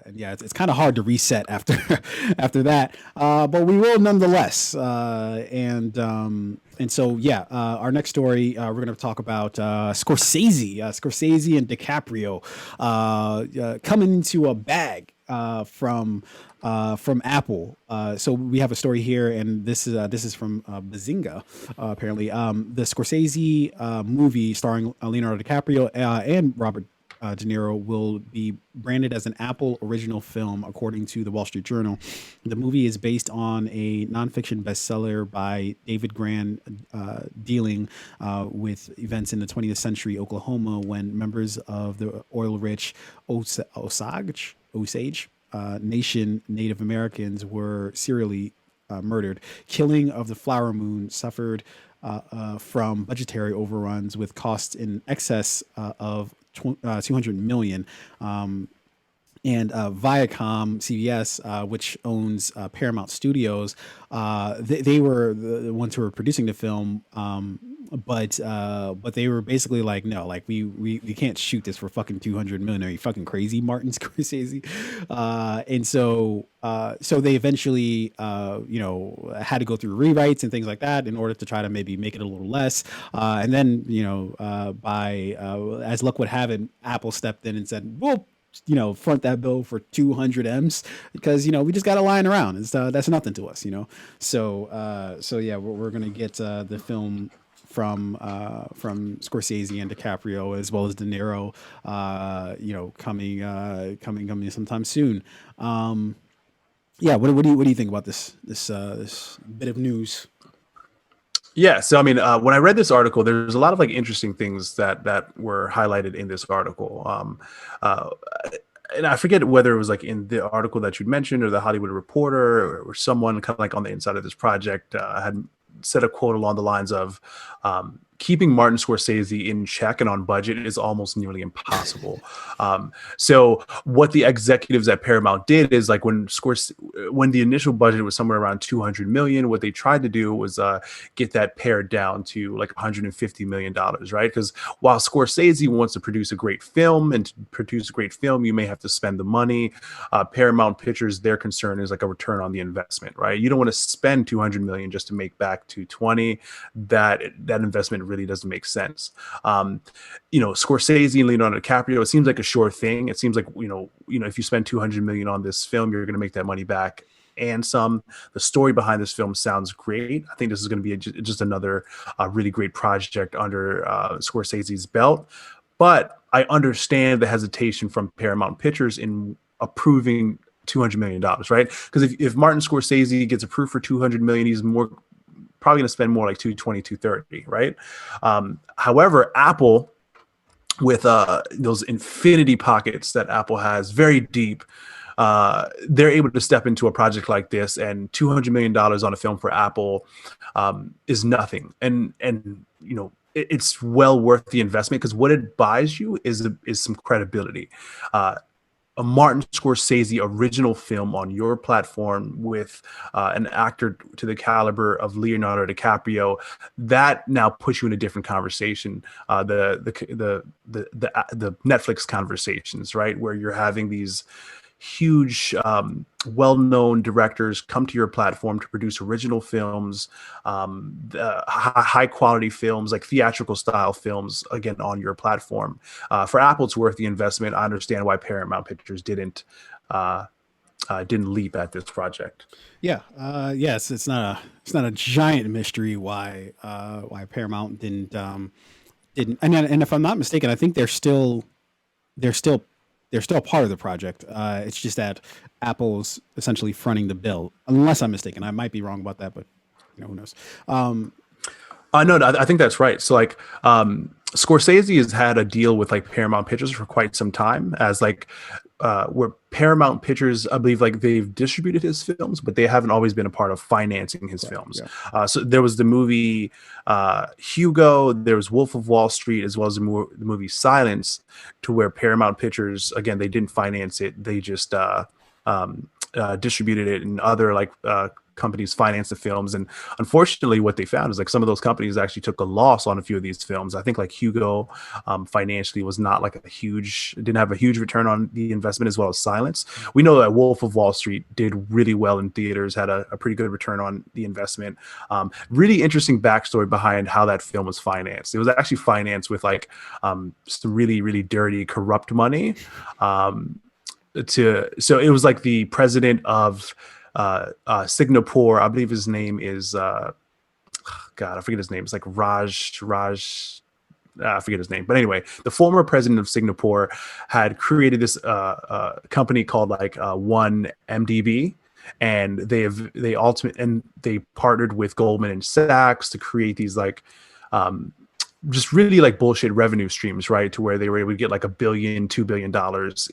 and yeah, it's kind of hard to reset after after that. But we will nonetheless. And so yeah, our next story we're going to talk about Scorsese and DiCaprio coming into a bag from Apple. So we have a story here, and this is from Bazinga. Apparently, the Scorsese movie starring Leonardo DiCaprio and Robert De Niro will be branded as an Apple original film, according to the Wall Street Journal. The movie is based on a nonfiction bestseller by David Grand, dealing with events in the 20th century Oklahoma when members of the oil-rich Osage Nation Native Americans were serially murdered. Killing of the Flower Moon suffered from budgetary overruns with costs in excess of 200 million. And Viacom, CBS, which owns Paramount Studios, they were the ones who were producing the film. But they were basically like, no, like we can't shoot this for fucking 200 million. Are you fucking crazy, Martin Scorsese? So they eventually, had to go through rewrites and things like that in order to try to maybe make it a little less. And then, by as luck would have it, Apple stepped in and said, well, front that bill for 200 M's because, we just got it lying around. It's, that's nothing to us, So yeah, we're going to get the film from Scorsese and DiCaprio as well as De Niro, coming sometime soon. Yeah, what do you think about this bit of news? Yeah, so I mean, when I read this article, there's a lot of like interesting things that were highlighted in this article. And I forget whether it was like in the article that you'd mentioned or the Hollywood Reporter or someone kind of like on the inside of this project had said a quote along the lines of, keeping Martin Scorsese in check and on budget is almost nearly impossible. So what the executives at Paramount did is like when the initial budget was somewhere around 200 million, what they tried to do was get that pared down to like 150 million dollars, right? Because while Scorsese wants to produce a great film, and to produce a great film, you may have to spend the money. Paramount Pictures, their concern is like a return on the investment, right? You don't want to spend 200 million just to make back 220. That investment really doesn't make sense. Scorsese and Leonardo DiCaprio, it seems like a sure thing. It seems like, if you spend 200 million on this film, you're going to make that money back and some. The story behind this film sounds great. I think this is going to be just another really great project under Scorsese's belt. But I understand the hesitation from Paramount Pictures in approving $200 million, right? Because if Martin Scorsese gets approved for 200 million, he's probably going to spend more like 220, 230, right? However, Apple, with those infinity pockets that Apple has, very deep, they're able to step into a project like this, and $200 million on a film for Apple is nothing. And it's well worth the investment because what it buys you is some credibility. A Martin Scorsese original film on your platform with an actor to the caliber of Leonardo DiCaprio, that now puts you in a different conversation. The Netflix conversations, right, where you're having these huge, well-known directors come to your platform to produce original films, high-quality films, like theatrical style films, again, on your platform. For Apple, it's worth the investment. I understand why Paramount Pictures didn't leap at this project. Yeah, yes, it's not a giant mystery why Paramount didn't. And if I'm not mistaken, I think they're still part of the project. It's just that Apple's essentially fronting the bill, unless I'm mistaken. I might be wrong about that, but who knows? No, I think that's right. So like, Scorsese has had a deal with like Paramount Pictures for quite some time, as like where Paramount Pictures, I believe, like they've distributed his films, but they haven't always been a part of financing his films. Yeah. So there was the movie Hugo, there was Wolf of Wall Street, as well as the movie Silence, to where Paramount Pictures, again, they didn't finance it. They just distributed it in other like companies finance the films. And unfortunately, what they found is like some of those companies actually took a loss on a few of these films. I think like Hugo financially was not like didn't have a huge return on the investment, as well as Silence. We know that Wolf of Wall Street did really well in theaters, had a pretty good return on the investment. Really interesting backstory behind how that film was financed. It was actually financed with like some really, really dirty, corrupt money. So it was like the president of Singapore. I believe his name is God, I forget his name. It's like Raj. I forget his name, but anyway, the former president of Singapore had created this company called like One MDB, and they partnered with Goldman and Sachs to create these like just really like bullshit revenue streams, right? To where they were able to get like $1 billion, $2 billion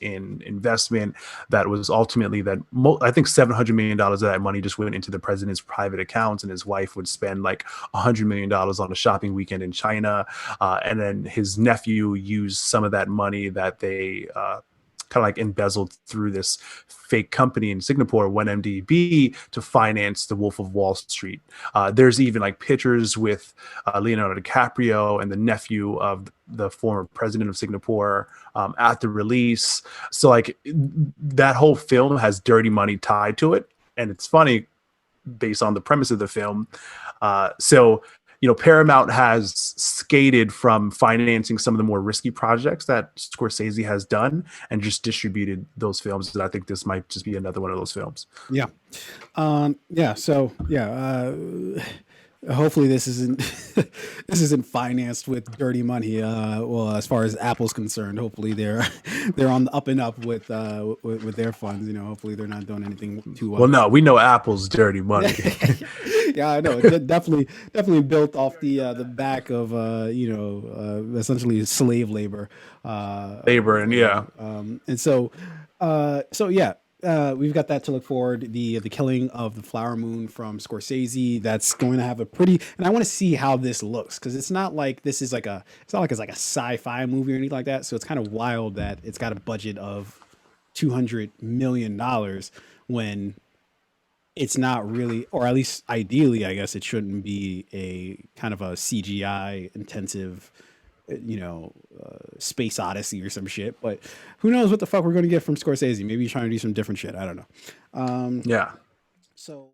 in investment. That was ultimately I think $700 million of that money just went into the president's private accounts, and his wife would spend like $100 million on a shopping weekend in China. And then his nephew used some of that money that they kind of like embezzled through this fake company in Singapore, 1MDB, to finance the Wolf of Wall Street. There's even like pictures with Leonardo DiCaprio and the nephew of the former president of Singapore at the release. So like that whole film has dirty money tied to it. And it's funny based on the premise of the film. So Paramount has skated from financing some of the more risky projects that Scorsese has done and just distributed those films. And I think this might just be another one of those films. Yeah. Yeah. So yeah. Hopefully this isn't this isn't financed with dirty money. Well, as far as Apple's concerned, hopefully they're on the up and up with their funds. Hopefully they're not doing anything too Well, no, we know Apple's dirty money. Yeah, I know. It's definitely built off the back of essentially slave labor. And yeah. And so yeah. We've got that to look forward. The Killing of the Flower Moon from Scorsese. That's going to have a pretty, and I want to see how this looks, because it's not like it's not like it's like a sci-fi movie or anything like that. So it's kind of wild that it's got a budget of $200 million when it's not really, or at least ideally, I guess it shouldn't be a kind of a CGI intensive, space odyssey or some shit. But who knows what the fuck we're going to get from Scorsese? Maybe he's trying to do some different shit. I don't know. Yeah. So